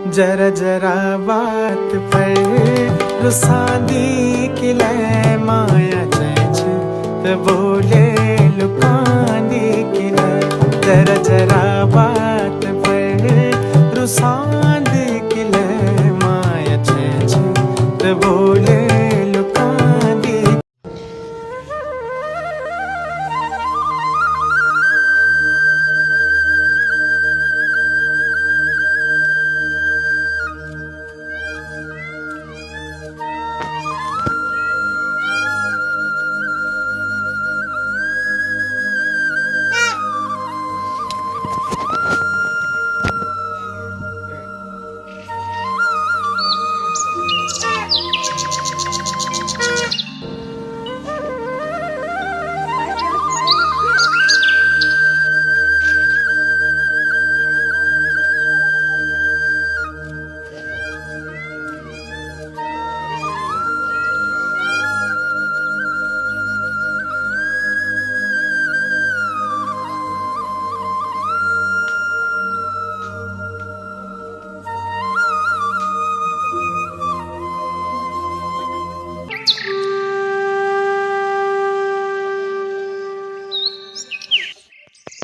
जरा जरा बात पर रुसादी किले माया चैच ते बोले लुकानी किले। जरा जरा बात पर रुसादी किले माया चैच ते बोले लुकानी।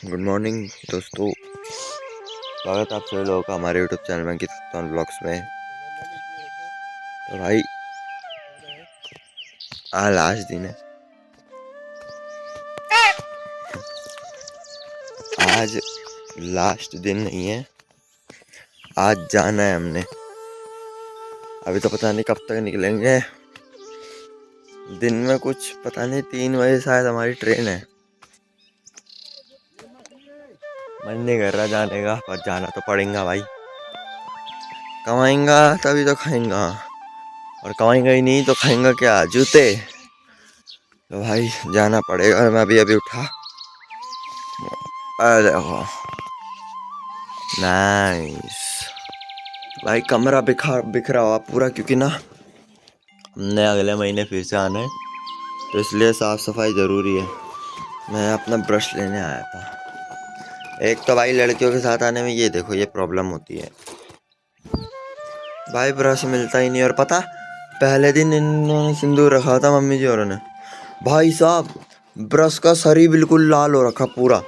गुड मॉर्निंग दोस्तों, स्वागत है आप सभी लोगों का हमारे यूट्यूब चैनल में किसान ब्लॉग्स में। तो भाई आज लास्ट दिन है, आज लास्ट दिन नहीं है, आज जाना है हमने। अभी तो पता नहीं कब तक निकलेंगे, दिन में कुछ पता नहीं 3 बजे शायद हमारी ट्रेन है। मन नहीं कर रहा जाने का, पर जाना तो पड़ेगा भाई। कमाएंगा तभी तो खाएंगा, और कमाएंगा ही नहीं तो खाएंगा क्या, जूते। तो भाई जाना पड़ेगा। मैं अभी अभी उठा, अरे देखो नाइस भाई, कमरा बिखरा हुआ पूरा, क्योंकि ना हमने अगले महीने फिर से आना है, तो इसलिए साफ सफाई ज़रूरी है। मैं अपना ब्रश लेने आया था। एक तो भाई लड़कियों के साथ आने में ये देखो ये प्रॉब्लम होती है भाई, ब्रश मिलता ही नहीं। और पता पहले दिन इन्होंने सिंदूर रखा था मम्मी जी और ने, भाई साहब ब्रश का सर ही बिल्कुल लाल हो रखा पूरा।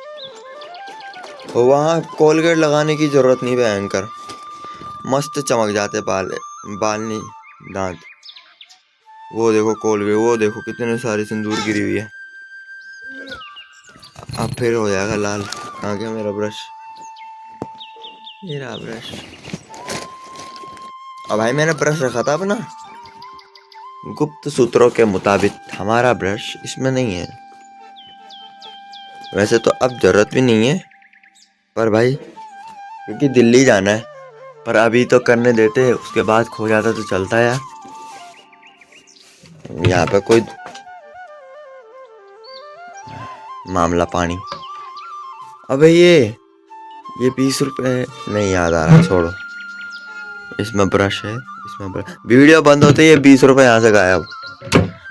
वहाँ कोलगेट लगाने की जरूरत नहीं, भयंकर मस्त चमक जाते बाल नहीं दांत। वो देखो कोलगेट, वो देखो कितने सारे सिंदूर गिरी हुई है। अब फिर हो जाएगा लाल। कहाँ गया मेरा ब्रश, ये रहा ब्रश। अब भाई मैंने ब्रश रखा था अपना, गुप्त सूत्रों के मुताबिक हमारा ब्रश इसमें नहीं है। वैसे तो अब जरूरत भी नहीं है, पर भाई क्योंकि दिल्ली जाना है, पर अभी तो करने देते, उसके बाद खो जाता तो चलता यार। यहाँ पे कोई मामला पानी। अबे ये 20 रुपए नहीं याद आ रहा, छोड़ो। इसमें ब्रश है, इसमें ब्रश। वीडियो बंद होते ही 20 रुपए यहाँ से गायब।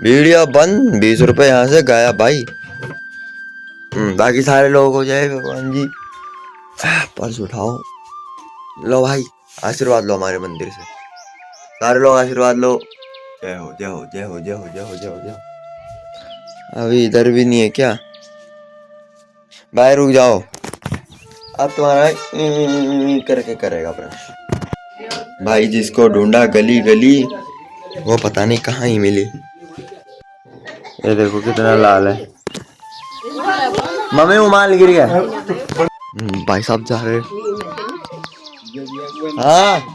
वीडियो बंद, 20 रुपए यहाँ से गायब भाई। बाकी सारे लोग हो जाए भगवान जी। पर्स उठाओ, लो भाई आशीर्वाद लो हमारे मंदिर से, सारे लोग आशीर्वाद लो। जय हो जय हो जय हो जय हो जय हो जय हो जय हो। अभी इधर भी नहीं है क्या भाई, रुक जाओ। अब तुम्हारा करके करेगा ब्रश भाई। जिसको ढूंढा गली गली, वो पता नहीं कहाँ ही मिली। ये देखो कितना लाल है। मम्मी उमाल गिर गया। भाई साहब जा रहे। हाँ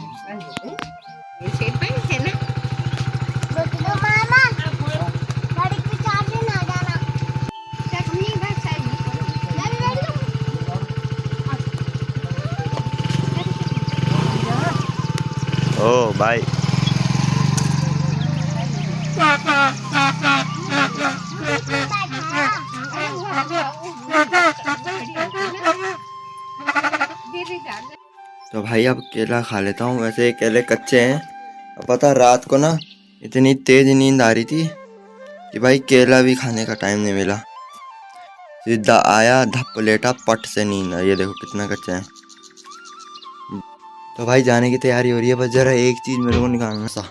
ओ भाई तो भाई अब केला खा लेता हूँ। वैसे ये केले कच्चे हैं। पता रात को ना इतनी तेज नींद आ रही थी कि भाई केला भी खाने का टाइम नहीं मिला। सीधा आया, धप लेटा, पट से नींद आई। ये देखो कितना कच्चा है। तो भाई जाने की तैयारी हो रही है, बस जरा एक चीज़ मेरे को निकालना सा,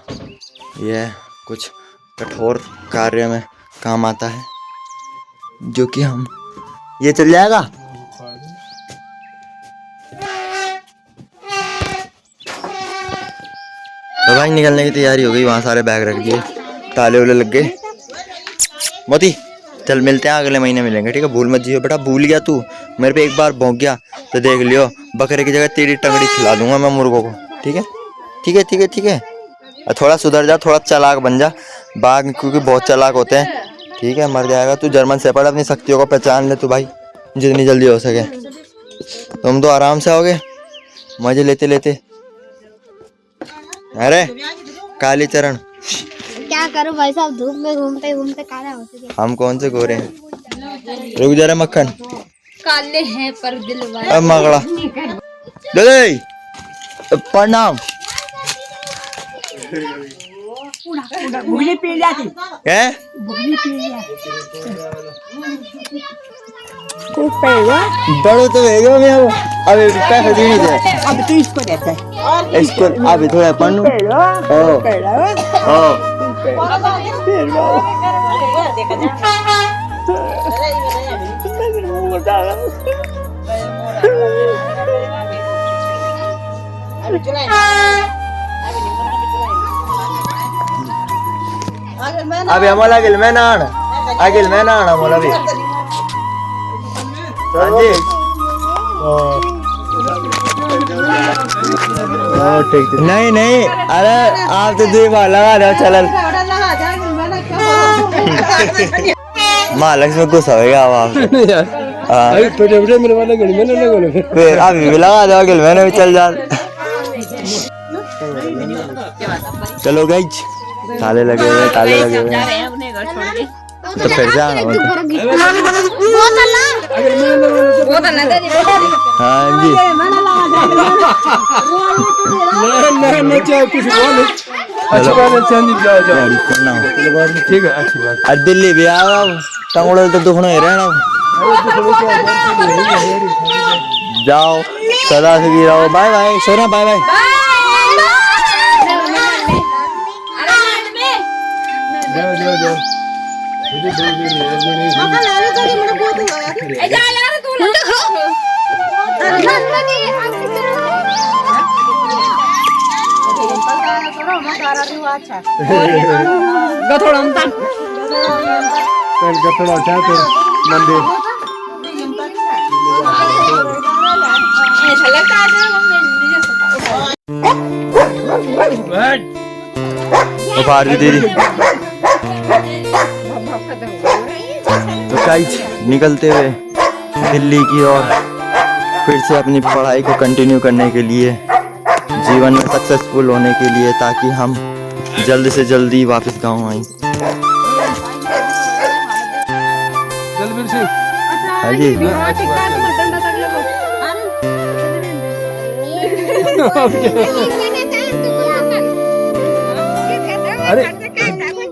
ये कुछ कठोर कार्य में काम आता है, जो कि हम ये चल जाएगा। तो भाई निकलने की तैयारी हो गई, वहाँ सारे बैग रख दिए, ताले वाले लग गए। मोती चल मिलते हैं, अगले महीने मिलेंगे, ठीक है? भूल मत जियो बेटा, भूल गया तू, मेरे पे एक बार भौंक गया तो देख लियो, बकरे की जगह तेरी टंगड़ी खिला दूंगा मैं मुर्गों को, ठीक है? ठीक है ठीक है ठीक है। और थोड़ा सुधर जा, थोड़ा चालाक बन जा, बाघ क्योंकि बहुत चालाक होते हैं, ठीक है? मर जाएगा तू, जर्मन शेफर्ड, अपनी शक्तियों को पहचान ले तू भाई, जितनी जल्दी हो सके। तुम तो आराम से आओगे मजे लेते लेते। अरे काली चरण, क्या करूं भाई साहब, धूप में घूमते घूमते काला हो चुके। हम कौन से गोरे हैं? रुक जा रे मक्खन, काले हैं पर दिल वाले। अब मगड़ा दे प्रणाम। भूली पी जाती है भूली पी जाती बड़ो तो भेजो मैं अभी पैसे देने थे, अब तो इसको देता है इसको अभी थोड़ा पढ़ू। अभी हमारा आगिल में ना आना, आगिल में ना आना मोला भी। हाँ जी ठीक, नहीं नहीं, अरे आप तो 2 बार लगा दो चल। महालक्ष्मी में गुस्सा होगा आप, फिर अभी भी लगा दो, अगिल मैंने भी चल जा। चलो गाइज, ताले लगे हुए, ताले लगे हुए, तो फिर से आना। हाँ जी ठीक है, अच्छी बात। और दिल्ली भी आओ, टंगड़ो तो दुखना ही रहना, जाओ सदा से रहो। बाय बाय सोना, बाय बाय। दीदी तो गाइस निकलते हुए दिल्ली की ओर फिर से अपनी पढ़ाई को कंटिन्यू करने के लिए, जीवन में सक्सेसफुल होने के लिए, ताकि हम जल्द से जल्दी वापस गांव आए। हाँ जी अरे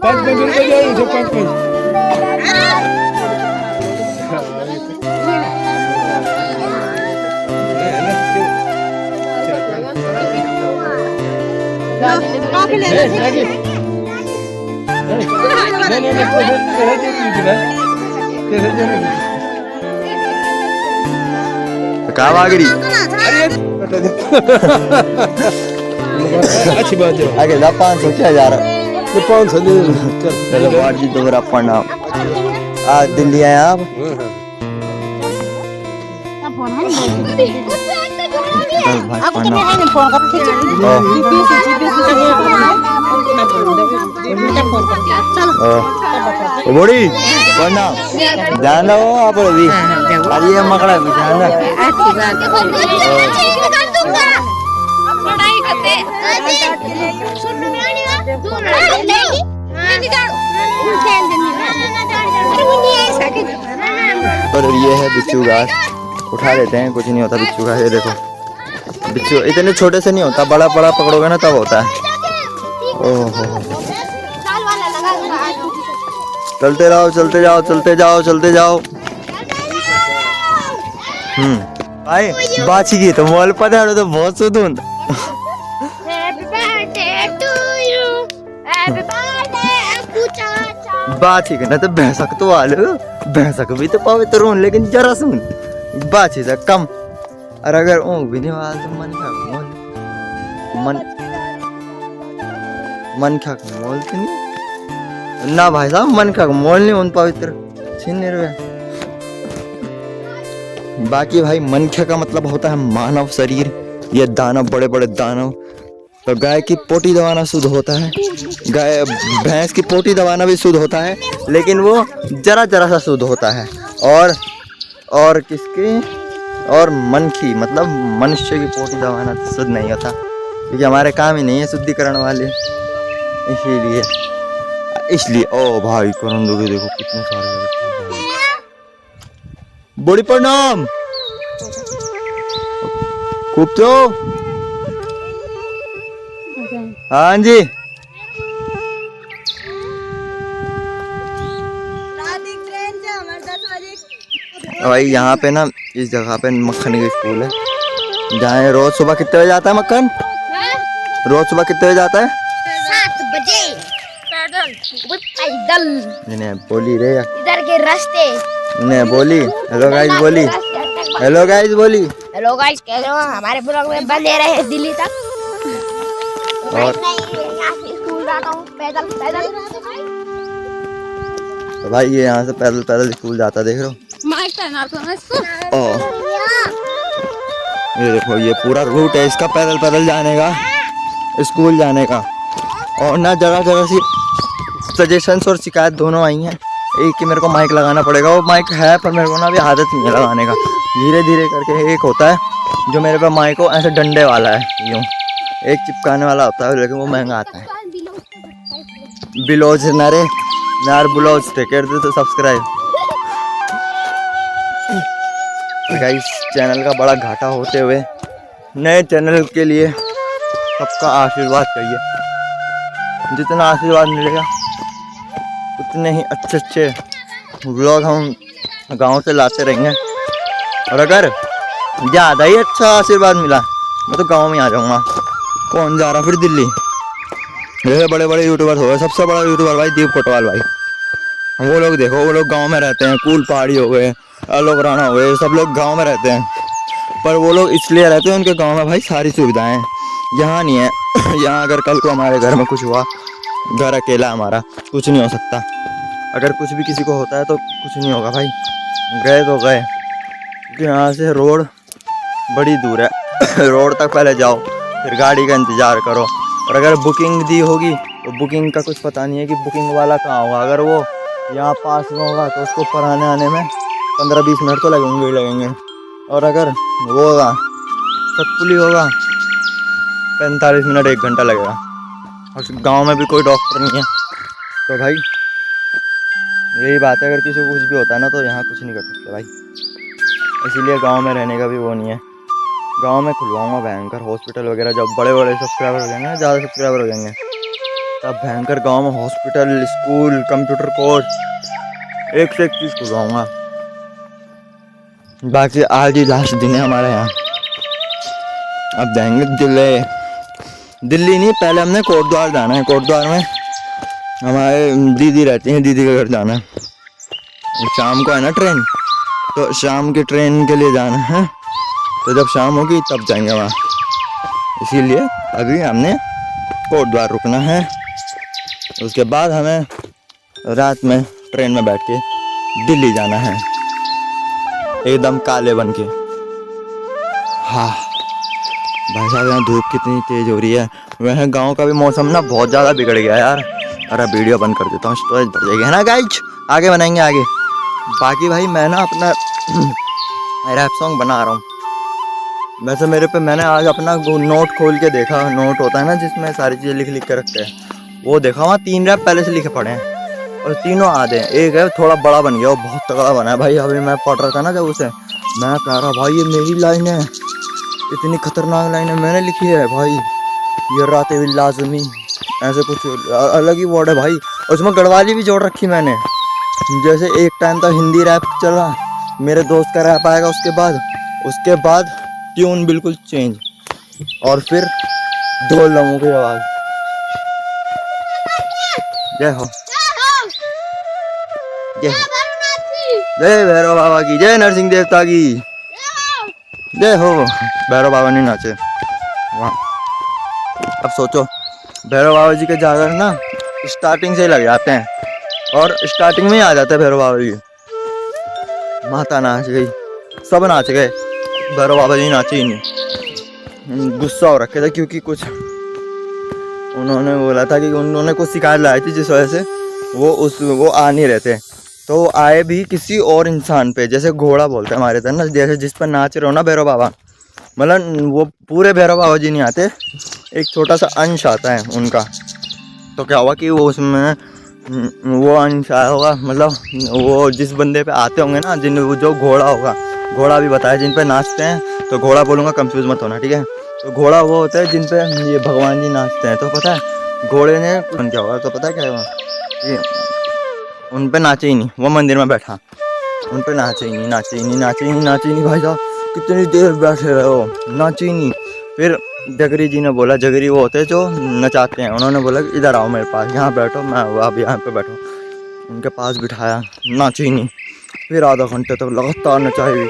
5 रुपए जाओ, 5 कहाँ भाग रही? अच्छी बात है। आगे 500 क्या जा रहा? 500 दे चलो बाहर जी, तो मेरा अपना आज दिल्ली आए आप। बड़ी प्रणाम, ध्यान रहो आप अभी, अरे ये मकड़ा भी ध्यान रख। और ये है बिच्छू घास, उठा लेते हैं, कुछ नहीं होता बिच्छू घास। ये देखो बिच्छू इतने छोटे से नहीं होता, बड़ा बड़ा पकड़ोगे ना तब होता है। ओहो, चलते रहो, चलते जाओ, चलते जाओ, चलते जाओ। भाई बाची की तो मोल पता है तो बहुत सुधून बात ही करना तो भैंसक तो आलो, भैंसक भी तो पवित्र हूँ, लेकिन जरा सुन बात ही कम। और अगर ऊँग भी नहीं वाल तो मन खा मोल तो नहीं ना भाई साहब, मन खा मोल नहीं उन पवित्र छीन रहे। बाकी भाई मनख्या का मतलब होता है मानव शरीर, ये दानव, बड़े बड़े दानव। तो गाय की पोटी दबाना शुद्ध होता है, गाय भैंस की पोटी दबाना भी शुद्ध होता है, लेकिन वो जरा जरा सा शुद्ध होता है। और किसकी, और मनखी मतलब मनुष्य की पोटी दबाना तो शुद्ध नहीं होता, क्योंकि हमारे काम ही नहीं है शुद्धिकरण वाले। इसलिए ओ भाई करण दोगे, देखो कितने सारे लगे। बड़ी प्रणाम खूब तो। हाँ जी भाई, यहाँ पे ना इस जगह पे मक्खन का स्कूल है, जहाँ रोज सुबह कितने बजे आता है मक्खन? रोज सुबह कितने बजे आता है? 7 बजे। पैदल नहीं बोली रे इधर के रास्ते। नहीं बोली। हेलो गाइस बोली, हेलो गाइस बोली। हेलो गाइस, कैसे हो? हमारे ब्लॉग में बने रहे दिल्ली तक। और स्कूल जाता हूँ पैदल पैदल। तो भाई ये यहाँ से पैदल पैदल स्कूल जाता, देख रहे हो? माइक पहना तो मैं ये देखो, ये पूरा रूट है इसका पैदल पैदल जाने का, स्कूल जाने का। और ना जगह जगह से सजेशंस और शिकायत दोनों आई हैं। एक कि मेरे को माइक लगाना पड़ेगा, वो माइक है पर मेरे को ना अभी आदत नहीं है लगाने का। धीरे धीरे करके एक होता है जो मेरे पे माइक को ऐसे डंडे वाला है, यूँ एक चिपकाने वाला होता है, लेकिन वो महंगा आता है। बिलोज नारे नार ब्लाउज थे, कर दे तो सब्सक्राइब। गाइस चैनल का बड़ा घाटा होते हुए नए चैनल के लिए सबका आशीर्वाद चाहिए। जितना आशीर्वाद मिलेगा उतने ही अच्छे अच्छे व्लॉग हम गांव से लाते रहेंगे। और अगर ज़्यादा ही अच्छा आशीर्वाद मिला मैं तो गांव में आ जाऊंगा। कौन जा रहा फिर दिल्ली? जैसे बड़े बड़े यूट्यूबर हो गए, सबसे बड़ा यूट्यूबर भाई दीप कोटवाल भाई, वो लोग देखो, वो लोग गांव में रहते हैं। कूल पहाड़ी हो गए, आलोक राणा हो गए, सब लोग गांव में रहते हैं। पर वो लोग इसलिए रहते हैं, उनके गांव में भाई सारी सुविधाएं हैं, यहाँ नहीं है। यहाँ अगर कल को हमारे घर में कुछ हुआ, घर अकेला हमारा, कुछ नहीं हो सकता। अगर कुछ भी किसी को होता है तो कुछ नहीं होगा भाई, गए तो गए। क्योंकि यहाँ से रोड बड़ी दूर है। रोड तक पहले जाओ, फिर गाड़ी का इंतज़ार करो। और अगर बुकिंग दी होगी तो बुकिंग का कुछ पता नहीं है कि बुकिंग वाला कहाँ होगा। अगर वो यहाँ पास में होगा तो उसको पर आने में 15-20 मिनट तो लगेंगे ही लगेंगे। और अगर वो होगा सतपुली होगा 45 मिनट 1 घंटा लगेगा। और गांव में भी कोई डॉक्टर नहीं है। तो भाई यही बात है, अगर किसी को कुछ भी होता है ना तो यहाँ कुछ नहीं कर सकते भाई। इसीलिए गांव में रहने का भी वो नहीं है। गांव में खुलवाऊंगा भयंकर हॉस्पिटल वगैरह, जब बड़े बड़े सब्सक्राइबर हो जाएंगे ना, ज़्यादा सब्सक्राइबर हो जाएंगे, तब भयंकर गांव में हॉस्पिटल, स्कूल, कंप्यूटर कोर्स, एक से एक चीज़ खुलवाऊंगा। बाकी आज ही लास्ट दिन है हमारे यहाँ। अब जाएंगे दिल्ली नहीं, पहले हमने कोटद्वार जाना है। कोटद्वार में हमारे दीदी रहती हैं, दीदी के घर जाना है। शाम को है ना ट्रेन, तो शाम की ट्रेन के लिए जाना है। तो जब शाम होगी तब जाएंगे वहाँ। इसीलिए अभी हमने कोटद्वार रुकना है, उसके बाद हमें रात में ट्रेन में बैठ के दिल्ली जाना है, एकदम काले बन के। हाँ भाई साहब, यहाँ धूप कितनी तेज़ हो रही है। वह गांव का भी मौसम ना बहुत ज़्यादा बिगड़ गया यार। अरे वीडियो बंद कर देता हूँ, स्टोरेज बढ़ जाएगी, है ना गाइज? आगे बनाएंगे आगे। बाकी भाई मैं ना अपना रैप सॉन्ग बना रहा हूँ। वैसे मेरे पे मैंने आज अपना नोट खोल के देखा, नोट होता है ना जिसमें सारी चीज़ें लिख लिख के रखते हैं, वो देखा, वहाँ 3 रैप पहले से लिखे पड़े हैं और तीनों आधे हैं। एक है थोड़ा बड़ा बन गया, वो बहुत तगड़ा बना है भाई। अभी मैं पढ़ रहा था ना जब उसे, मैं कह रहा भाई ये मेरी लाइन है, इतनी खतरनाक लाइन है मैंने लिखी है भाई। ये रातें भी लाजमी, ऐसे कुछ अलग ही वर्ड है भाई। और उसमें गढ़वाली भी जोड़ रखी मैंने। जैसे एक टाइम तक हिंदी रैप चला, मेरे दोस्त का रैप आएगा, उसके बाद ट्यून बिल्कुल चेंज, और फिर ढोल लमों की आवाज़। जय हो। जय जय भैरव बाबा की, जय नरसिंह देवता की जय हो। भैरव बाबा नहीं नाचे वाह। अब सोचो भैरव बाबा जी के जागर ना स्टार्टिंग से ही लग जाते हैं और स्टार्टिंग में ही आ जाते हैं भैरव बाबा जी। माता नाच गई, सब नाच गए, भैरव बाबा जी नाचे ही नहीं। गुस्सा हो रखे थे क्योंकि कुछ उन्होंने बोला था कि उन्होंने कुछ शिकायत लाई थी जिस वजह से वो आ नहीं रहे थे। तो वो आए भी किसी और इंसान पे, जैसे घोड़ा बोलते हैं हमारे तरह ना, जैसे जिस पर नाच रहे हो ना भैरव बाबा, मतलब वो पूरे भैरव बाबा जी नहीं आते, एक छोटा सा अंश आता है उनका। तो क्या हुआ कि वो उसमें वो अंश आया होगा, मतलब वो जिस बंदे पे आते होंगे ना, जो घोड़ा होगा, घोड़ा भी बताया जिन पे नाचते हैं, तो घोड़ा बोलूँगा कंफ्यूज मत होना, ठीक है। तो घोड़ा वो होता है जिन पे ये भगवान जी नाचते हैं। तो पता है घोड़े ने क्या हुआ, तो पता है क्या हुआ कि उन पे नाचे ही नहीं, वो मंदिर में बैठा, उन पे नाचे ही नहीं भाई साहब, कितनी देर बैठे रहे हो, नाचे ही नहीं। फिर जगरी जी ने बोला, जगरी वो होते हैं जो नचाते हैं, उन्होंने बोला कि इधर आओ मेरे पास, यहाँ बैठो, मैं आप यहाँ पे बैठो। उनके पास बिठाया, नाचे ही नहीं। फिर आधा घंटे तक लगातार नचाए भी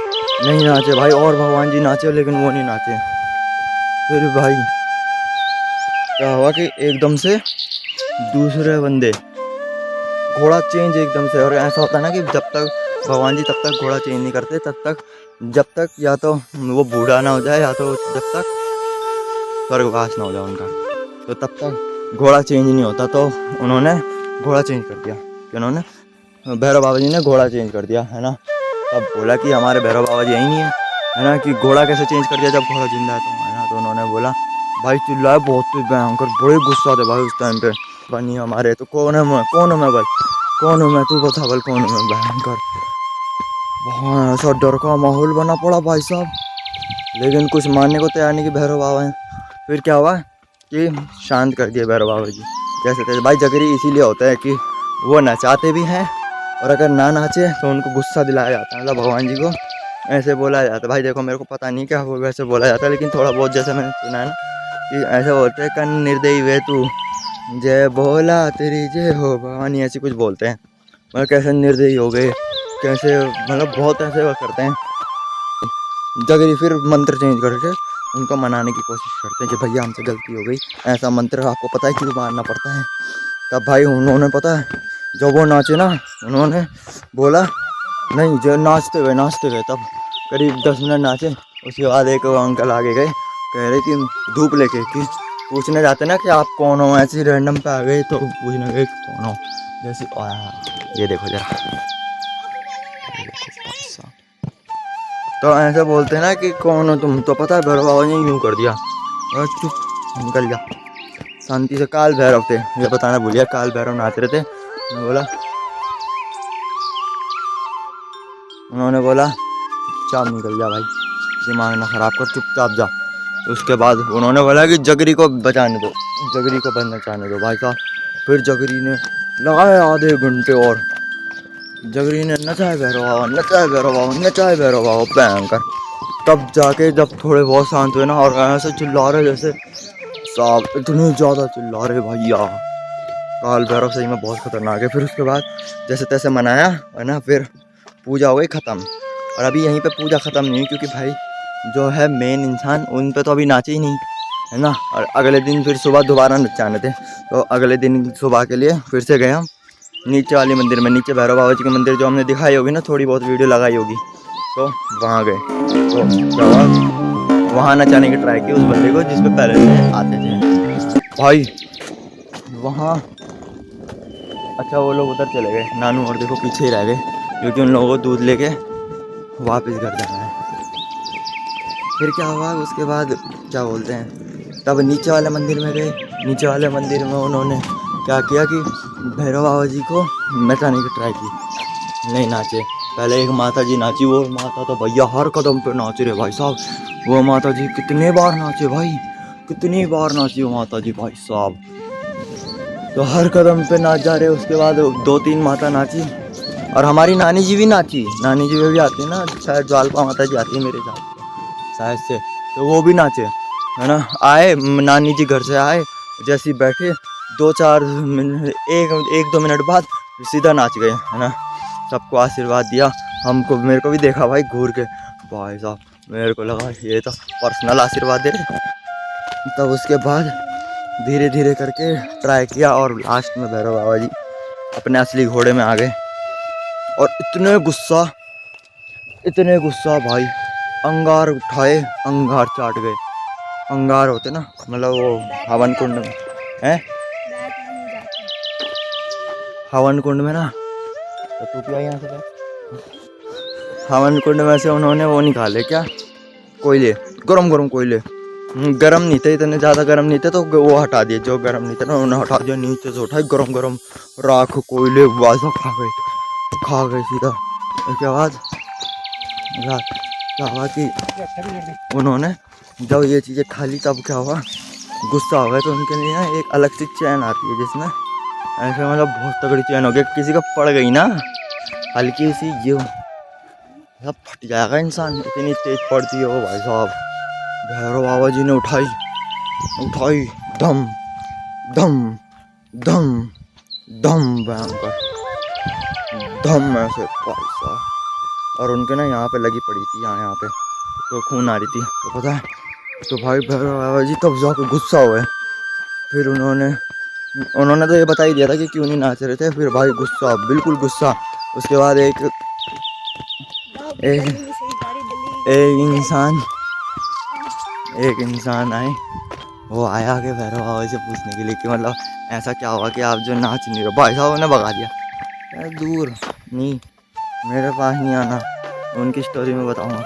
नहीं नाचे भाई, और भगवान जी नाचे लेकिन वो नहीं नाचे। फिर भाई क्या हुआ कि एकदम से दूसरे बंदे घोड़ा चेंज एकदम से। और ऐसा होता है ना कि जब तक भगवान जी तब तक घोड़ा चेंज नहीं करते, तब तक जब तक या तो वो बूढ़ा ना हो जाए या तो जब तक स्वर्गवास ना हो जाए उनका, तो तब तक घोड़ा चेंज नहीं होता। तो उन्होंने घोड़ा चेंज कर दिया, कि उन्होंने भैरव बाबा जी ने घोड़ा चेंज कर दिया, है ना। तब बोला कि हमारे भैरव बाबा जी यही नहीं है ना, कि घोड़ा कैसे चेंज कर दिया जब घोड़ा जिंदा है, तो है ना। तो उन्होंने बोला भाई चिल्लाए बहुत भयंकर, बड़े गुस्सा थे भाई उस टाइम पे। बनी हमारे तो कौन है मैं बल, कौन हूँ मैं, तू बता बल कौन हूँ मैं, भयंकर। वहाँ ऐसा डर का माहौल बना पड़ा भाई साहब, लेकिन कुछ मानने को तैयार नहीं कि भैरव बाबा हैं। फिर क्या हुआ कि शांत कर दिए भैरव बाबा जी जैसे तैसे। भाई जगरी इसीलिए होता है कि वो नचाते भी हैं, और अगर ना नाचे तो उनको गुस्सा दिलाया जाता है, मतलब भगवान जी को ऐसे बोला जाता है। भाई देखो मेरे को पता नहीं क्या वो वैसे बोला जाता है, लेकिन थोड़ा बहुत जैसे मैंने सुना है ना कि ऐसे बोलते हैं, कन निर्दयी वे तू, जय बोला तेरी जय हो भवानी, ऐसी कुछ बोलते हैं। मतलब कैसे निर्दयी हो गए, कैसे, मतलब बहुत ऐसे वो करते हैं। जगरी फिर मंत्र चेंज करके उनको मनाने की कोशिश करते हैं कि भैया हमसे गलती हो गई, ऐसा मंत्र आपको पता है क्यों मारना पड़ता है। तब भाई उन्होंने पता है जब वो नाचे ना, उन्होंने बोला नहीं, जो नाचते गए तब करीब 10 मिनट नाचे। उसके बाद एक अंकल आगे गए, कह रहे कि धूप लेके, कि पूछने जाते ना कि आप कौन हो, ऐसे रैंडम पे आ गए तो पूछने गए कौन हो, जैसे ये देखो जरा, तो ऐसे बोलते हैं ना कि कौन हो तुम, तो पता है भैरव बाबा ने यूँ कर दिया, और चुप निकल जा शांति से। काल भैरव थे, ये बताना भूलिया, काल भैरव नाच रहे थे। उन्होंने बोला चुपचाप निकल जा भाई, दिमाग ना खराब कर, चुपचाप जा। तो उसके बाद उन्होंने बोला कि जगरी को बचाने दो, जगरी को बंद नचाने दो भाई साहब। फिर जगरी ने लगाए आधे घंटे, और जगरी ने नचाए भैरव बाबा भयंकर। तब जाके जब थोड़े बहुत शांत हुए ना, और ऐसे चिल्ला रहे जैसे साहब, इतने ज़्यादा चिल्ला रहे भैया, काल भैरव सही में बहुत खतरनाक है। फिर उसके बाद जैसे तैसे मनाया, है ना, फिर पूजा हो गई ख़त्म। और अभी यहीं पे पूजा ख़त्म नहीं हुई, क्योंकि भाई जो है मेन इंसान, उन पे तो अभी नाचे ही नहीं, है ना। और अगले दिन फिर सुबह दोबारा नचाने थे, तो अगले दिन सुबह के लिए फिर से गए हम नीचे वाले मंदिर में, नीचे भैरव बाबा जी के मंदिर जो हमने दिखाई होगी ना, थोड़ी बहुत वीडियो लगाई होगी, तो वहाँ गए। तो क्या हुआ, वहाँ नचाने की ट्राई की उस बंदे को जिस पे पहले से आते थे भाई वहाँ। अच्छा वो लोग उधर चले गए, नानू और देखो पीछे ही रह गए, क्योंकि उन लोगों को दूध लेके वापस घर जाना है। फिर क्या हुआ उसके बाद, क्या बोलते हैं, तब नीचे वाले मंदिर में गए। नीचे वाले मंदिर में उन्होंने क्या किया कि भैरव बाबा जी को नचाने की ट्राई की, नहीं नाचे। पहले एक माता जी नाची, वो माता तो भैया हर कदम पे नाच रहे भाई साहब। वो माता जी कितने बार नाचे भाई, कितनी बार नाची वो माता जी भाई साहब, तो हर कदम पे नाच जा रहे। उसके बाद 2-3 माता नाची, और हमारी नानी जी भी नाची, नानी जी भी आती है ना, शायद ज्वालपा माता जी आती है मेरे साथ शायद से, तो वो भी नाचे, है ना। आए नानी जी घर से आए, जैसे बैठे 2-4 मिनट, 1-2 मिनट बाद सीधा नाच गए, है ना। सबको आशीर्वाद दिया, हमको मेरे को भी देखा भाई घूर के, भाई साहब मेरे को लगा ये तो पर्सनल आशीर्वाद दे रहे। तब उसके बाद धीरे धीरे करके ट्राई किया और लास्ट में भैरव बाबा जी अपने असली घोड़े में आ गए। और इतने गुस्सा भाई, अंगार उठाए, अंगार चाट गए। अंगार होते ना, मतलब वो हवन कुंड में हैं, हवन कुंड में ना, तो तू क्या यहाँ से, हवन कुंड में से उन्होंने वो निकाले क्या, कोयले, गरम कोयले। गरम नहीं थे, इतने ज़्यादा गरम नहीं थे, तो वो हटा दिए, जो गरम नहीं थे ना उन्होंने हटा दिया, नीचे से उठाए गरम राख कोयले, वाजा खा गए सीधा। उसके बाद क्या हुआ कि उन्होंने जब ये चीज़ें खा ली तब क्या हुआ, गुस्सा हो गया, तो उनके लिए ना एक अलग सी चैन आती है जिसमें ऐसे मतलब बहुत तगड़ी चैन हो गई, किसी का पड़ गई ना हल्की सी, ये सब फट जाएगा इंसान, इतनी तेज पड़ती है वो भाई साहब। भैरव बाबा जी ने उठाई धम धम धम धम भयंकर धम ऐसे भाई साहब। और उनके ना यहाँ पे लगी पड़ी थी, यहाँ पे तो खून आ रही थी, तो पता है, तो भाई भैरव बाबा जी तब जाकर गुस्सा हुए। फिर उन्होंने तो ये बता ही दिया था कि क्यों नहीं नाच रहे थे, फिर भाई गुस्सा, बिल्कुल गुस्सा। उसके बाद एक इंसान आए, वो आया कि भैरव बाबा से पूछने के लिए कि मतलब ऐसा क्या हुआ कि आप जो नाच नहीं रहे। भाई साहब ने भगा दिया, यार दूर नहीं, मेरे पास नहीं आना, उनकी स्टोरी में बताऊंगा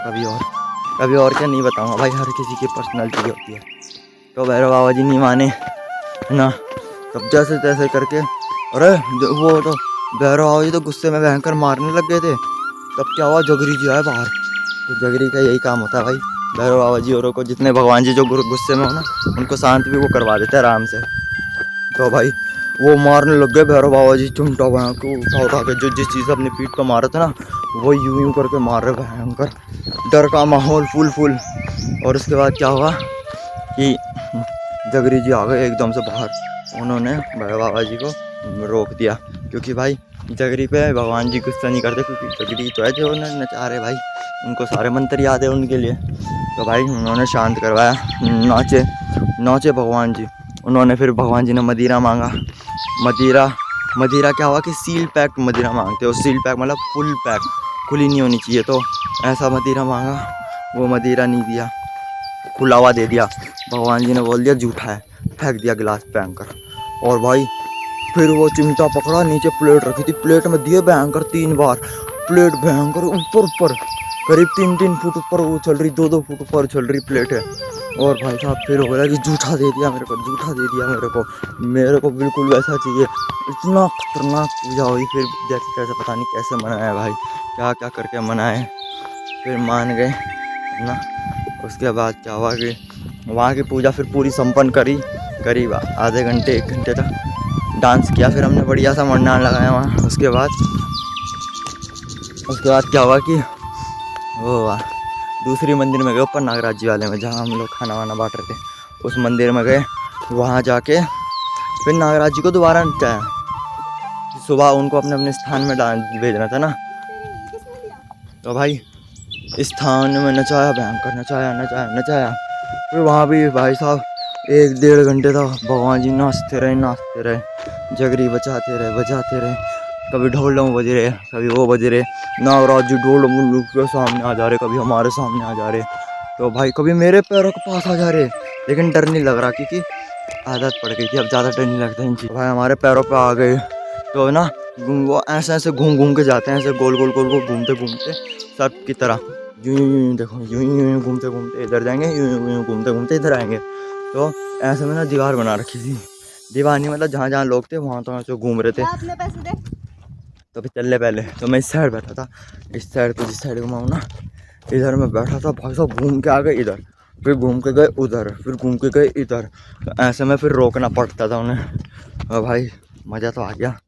कभी और क्या नहीं बताऊंगा भाई, हर किसी की पर्सनैलिटी होती है। तो भैरव बाबा जी नहीं माने ना, तब जैसे तैसे करके, अरे वो तो भैरव बाबा जी तो गुस्से में भयंकर मारने लग गए थे। तब क्या हुआ, जगरी जी आए बाहर, तो जगरी का यही काम होता है भाई, भैरव बाबा जी औरों को, जितने भगवान जी जो गुस्से में हो ना उनको शांत भी वो करवा देते हैं आराम से। तो भाई वो मारने लग गए भैरव बाबा जी, चिमटा वहाँ को उठा के, जो जिस चीज़ अपनी पीठ पर मारा था ना वो यूं करके मार रहे भयंकर, डर का माहौल फुल। और उसके बाद क्या हुआ कि जगरी जी आ गए एकदम से बाहर, उन्होंने भैरव बाबा जी को रोक दिया, क्योंकि भाई जगरी पे भगवान जी गुस्सा नहीं करते, क्योंकि जगरी तो है जो उन्हें नचा रहे भाई, उनको सारे मंत्र याद है उनके लिए। तो भाई उन्होंने शांत करवाया, नाचे भगवान जी। उन्होंने फिर भगवान जी ने मदिरा मांगा, मदिरा क्या हुआ कि सील पैक मदिरा मांगते हो, सील पैक मतलब फुल पैक, खुली नहीं होनी चाहिए, तो ऐसा मदिरा मांगा, वो मदिरा नहीं दिया, खुला हुआ दे दिया। भगवान जी ने बोल दिया झूठा है, फेंक दिया गिलास भयंकर। और भाई फिर वो चिमटा पकड़ा, नीचे प्लेट रखी थी, प्लेट में दिए भयंकर 3 बार, प्लेट भयंकर ऊपर करीब 3 फुट ऊपर वो चल रही, 2 फुट ऊपर चल रही प्लेट है। और भाई साहब फिर हो गया कि झूठा दे दिया मेरे को बिल्कुल वैसा चाहिए। इतना खतरनाक पूजा हुई, फिर जैसे कैसे पता नहीं कैसे मनाया भाई, क्या करके मनाए, फिर मान गए ना। उसके बाद क्या हुआ कि वहाँ की पूजा फिर पूरी संपन्न करी, करीब आधे घंटे 1 घंटे तक डांस किया, फिर हमने बढ़िया सा मंडान लगाया वहाँ। उसके बाद क्या हुआ कि वो दूसरी मंदिर में गए, ऊपर नागराज जी वाले में, जहाँ हम लोग खाना वाना बांट रहे थे, उस मंदिर में गए। वहाँ जाके फिर नागराज जी को दोबारा नचाया, सुबह उनको अपने अपने स्थान में भेजना था ना, तो भाई स्थान में नचाया भयंकर, नचाया। फिर वहाँ भी भाई साहब 1-1.5 घंटे तक भगवान जी नाचते रहे, जगरी बजाते रहे, कभी ढोल बज रहे, कभी वो बज रहे, नागराज जी ढोल के सामने आ जा रहे, कभी हमारे सामने आ जा रहे, तो भाई कभी मेरे पैरों के पास आ जा रहे, लेकिन डर नहीं लग रहा क्योंकि आदत पड़ गई थी, अब ज़्यादा डर नहीं लगता इन चीज़। भाई हमारे पैरों पे आ गए, तो ना वो ऐसे घूम के जाते हैं, ऐसे गोल घूमते सब की तरह, यूं देखो, यूं घूमते इधर जाएंगे, यूं घूमते इधर आएंगे। तो ऐसे में ना दीवार बना रखी थी, दीवार नहीं मतलब जहाँ लोग थे वहाँ तो ऐसे घूम रहे थे। तो फिर चलने पहले तो मैं इस साइड बैठा था, इस साइड को जिस साइड घुमाऊँ ना, इधर मैं बैठा था। भाई साहब घूम के आ गए इधर, फिर घूम के गए उधर, फिर घूम के गए इधर, तो ऐसे में फिर रोकना पड़ता था उन्हें। और भाई मज़ा तो आ गया,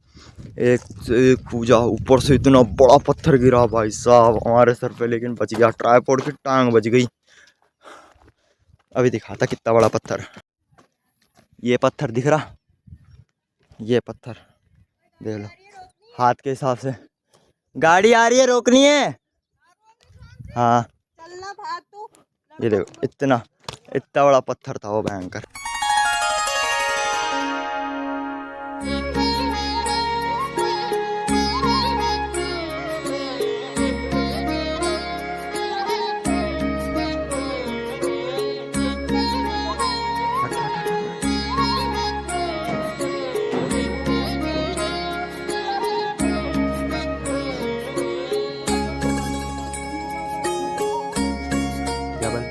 एक से एक पूजा, ऊपर से इतना बड़ा पत्थर गिरा भाई साहब हमारे सर पे, लेकिन बच गया, ट्राइपॉड की टांग बच गई। अभी दिखाता कितना बड़ा पत्थर, ये पत्थर दिख रहा, ये पत्थर देख लो, हाथ के हिसाब से गाड़ी आ रही है, रोकनी है। हाँ ये देखो, इतना इतना बड़ा पत्थर था वो, भयंकर। क्या बन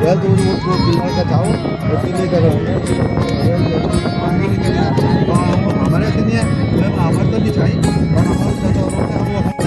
यार तो वो पिलर का जाओ और पिलर का हमारे ऐसे नहीं है, हमारे तो नहीं चाहिए, और हमारे